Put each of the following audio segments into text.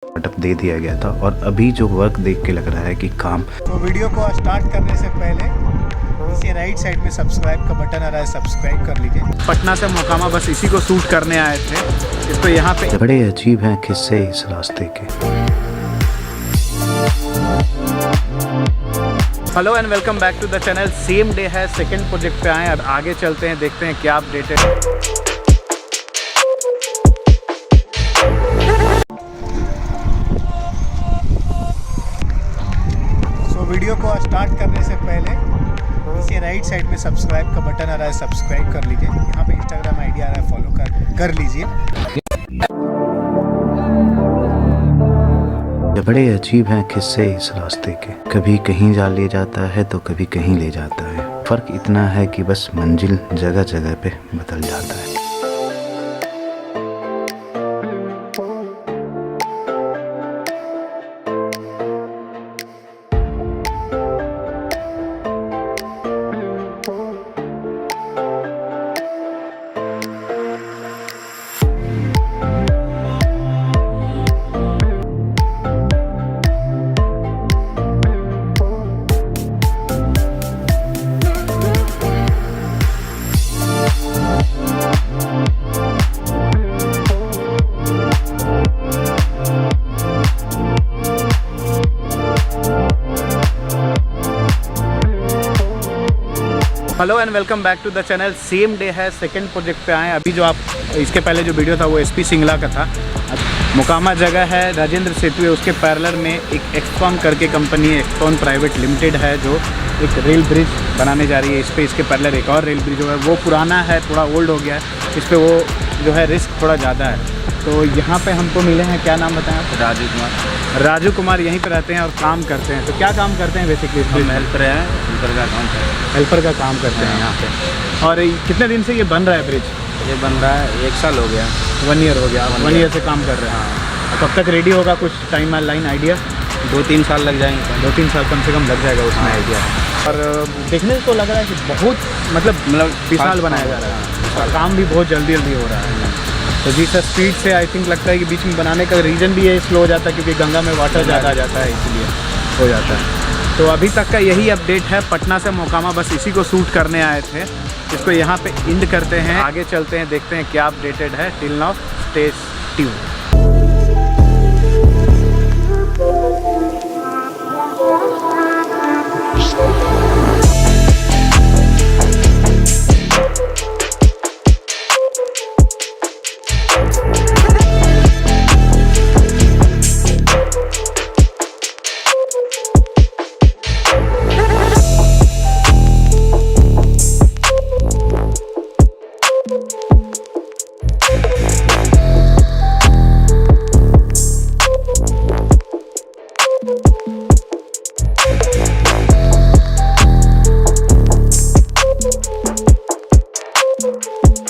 Startup they दिया गया था और अभी जो वर्क देख के लग रहा है कि काम। तो वीडियो को स्टार्ट करने से पहले नीचे राइट साइड में सब्सक्राइब का बटन आ रहा है, सब्सक्राइब कर लीजिए। पटना से मोकामा बस इसी को शूट करने आए थे। इसको यहाँ पे बड़े अजीब हैं किस्से इस रास्ते के। Hello and welcome back to the channel. Same day है, सेकंड प्रोजेक्ट पे आए। अब आगे चलते हैं, देखते हैं क्या अपडेट है। वीडियो को स्टार्ट करने से पहले नीचे राइट साइड में सब्सक्राइब का बटन आ रहा है, सब्सक्राइब कर लीजिए। यहाँ पे इंस्टाग्राम आईडी आ रहा है, फॉलो कर लीजिए। बड़े अजीब हैं किस्से इस रास्ते के। कभी कहीं जा ले जाता है तो कभी कहीं ले जाता है। फर्क इतना है कि बस मंजिल जगह जगह पे बदल जाता है। Hello and welcome back to the channel. Same day है, सेकंड प्रोजेक्ट पे आए। अभी जो आप इसके पहले जो वीडियो था वो एसपी सिंगला का था। मोकामा जगह है, राजेंद्र सेतु है, उसके पैरेलल में एक एक्सकॉन करके कंपनी है, एक्सकॉन प्राइवेट लिमिटेड है, जो एक रेल ब्रिज बनाने जा रही है। इस पर इसके पैरेलल एक और रेल ब्रिज जो है वो पुराना है, थोड़ा ओल्ड हो गया है। इस पर वो जो है रिस्क थोड़ा ज़्यादा है। तो यहाँ पे हमको मिले हैं, क्या नाम बताएं आप? राजू कुमार यहीं पे रहते हैं और काम करते हैं। तो क्या काम करते हैं बेसिकली? हम हेल्पर हैं, हेल्पर का काम करते हैं। हेल्पर का काम करते हैं यहाँ पे। और कितने दिन से ये बन रहा है ब्रिज? ये बन रहा है 1 साल हो गया। 1 ईयर हो गया। 1 ईयर से काम कर रहे हैं। हाँ। कब तक रेडी होगा, कुछ टाइम लाइन आइडिया? 2-3 साल लग जाएंगे। 2-3 साल कम से कम लग जाएगा उसमें आइडिया। और देखने को लग रहा है कि बहुत मतलब विशाल बनाया जा रहा है और काम भी बहुत जल्दी हो रहा है। तो जिस स्पीड से आई थिंक लगता है कि बीच में बनाने का रीज़न भी ये स्लो हो जाता है क्योंकि गंगा में वाटर ज़्यादा आ जाता है, इसलिए हो जाता है। तो अभी तक का यही अपडेट है। पटना से मोकामा बस इसी को शूट करने आए थे। इसको यहाँ पे एंड करते हैं, आगे चलते हैं, देखते हैं क्या अपडेटेड है। Till now stay tuned.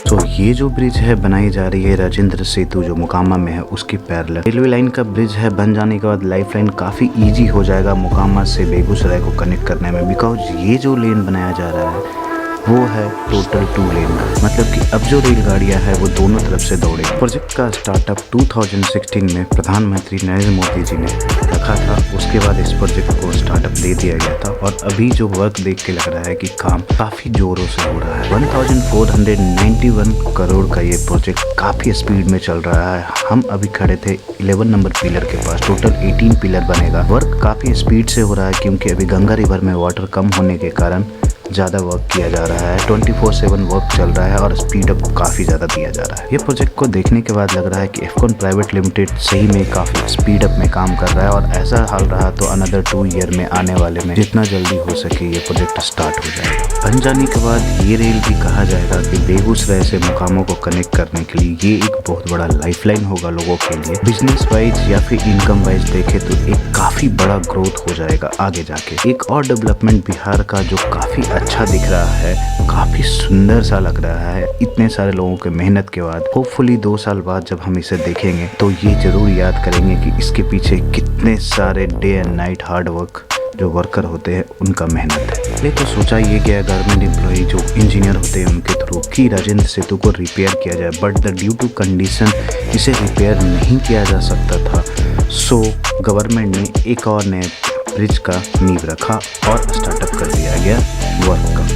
तो ये जो ब्रिज है बनाई जा रही है राजेंद्र सेतु जो मोकामा में है उसकी पैरेलल। रेलवे लाइन का ब्रिज है, बन जाने के बाद लाइफ लाइन काफ़ी ईजी हो जाएगा मोकामा से बेगूसराय को कनेक्ट करने में। बिकॉज ये जो लेन बनाया जा रहा है वो है टोटल 2 लेन का, मतलब कि अब जो रेलगाड़ियां हैं वो दोनों तरफ से दौड़ेगी। प्रोजेक्ट का स्टार्टअप 2016 में प्रधानमंत्री नरेंद्र मोदी जी ने रखा था। उसके बाद इस प्रोजेक्ट को स्टार्टअप दे दिया गया था और अभी जो वर्क देख के लग रहा है कि काम काफ़ी जोरों से हो रहा है। 1491 करोड़ का ये प्रोजेक्ट काफ़ी स्पीड में चल रहा है। हम अभी खड़े थे 11 नंबर पिलर के पास। टोटल 18 पिलर बनेगा। वर्क काफ़ी स्पीड से हो रहा है क्योंकि अभी गंगा रिवर में वाटर कम होने के कारण ज़्यादा वर्क किया जा रहा है। 24/7 वर्क चल रहा है और स्पीड अप काफ़ी ज़्यादा दिया जा रहा है। ये प्रोजेक्ट को देखने के बाद लग रहा है कि एक्सकॉन प्राइवेट लिमिटेड सही में काफ़ी स्पीड अप में काम कर रहा है और ऐसा हाल रहा तो अनदर 2 ईयर में आने वाले में जितना जल्दी हो सके ये प्रोजेक्ट स्टार्ट हो जाएगा। बन जाने के बाद ये रेल भी कहा जाएगा कि बेगूसराय से मोकामा को कनेक्ट करने के लिए ये एक बहुत बड़ा लाइफलाइन होगा लोगों के लिए। बिजनेस वाइज या फिर इनकम वाइज देखे तो एक काफ़ी बड़ा ग्रोथ हो जाएगा आगे जाके। एक और डेवलपमेंट बिहार का जो काफ़ी अच्छा दिख रहा है, काफ़ी सुंदर सा लग रहा है इतने सारे लोगों के मेहनत के बाद। होपफुली 2 साल बाद जब हम इसे देखेंगे तो ये ज़रूर याद करेंगे कि इसके पीछे कितने सारे day and night hard work जो वर्कर होते हैं उनका मेहनत है। पहले तो सोचा ये गया गवर्नमेंट एम्प्लॉई जो इंजीनियर होते हैं उनके थ्रू कि राजेंद्र सेतु को रिपेयर किया जाए, बट ड्यू टू कंडीशन इसे रिपेयर नहीं किया जा सकता था। सो गवर्नमेंट ने एक और नए ब्रिज का नींव रखा और स्टार्टअप कर दिया गया वर्क का।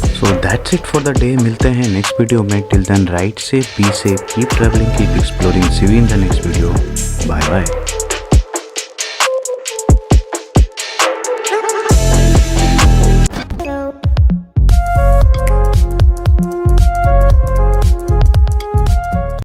So that's it for the day. मिलते हैं नेक्स्ट वीडियो में। टिल देन राइट से बी से keep travelling keep exploring. See you in the next video. Bye bye.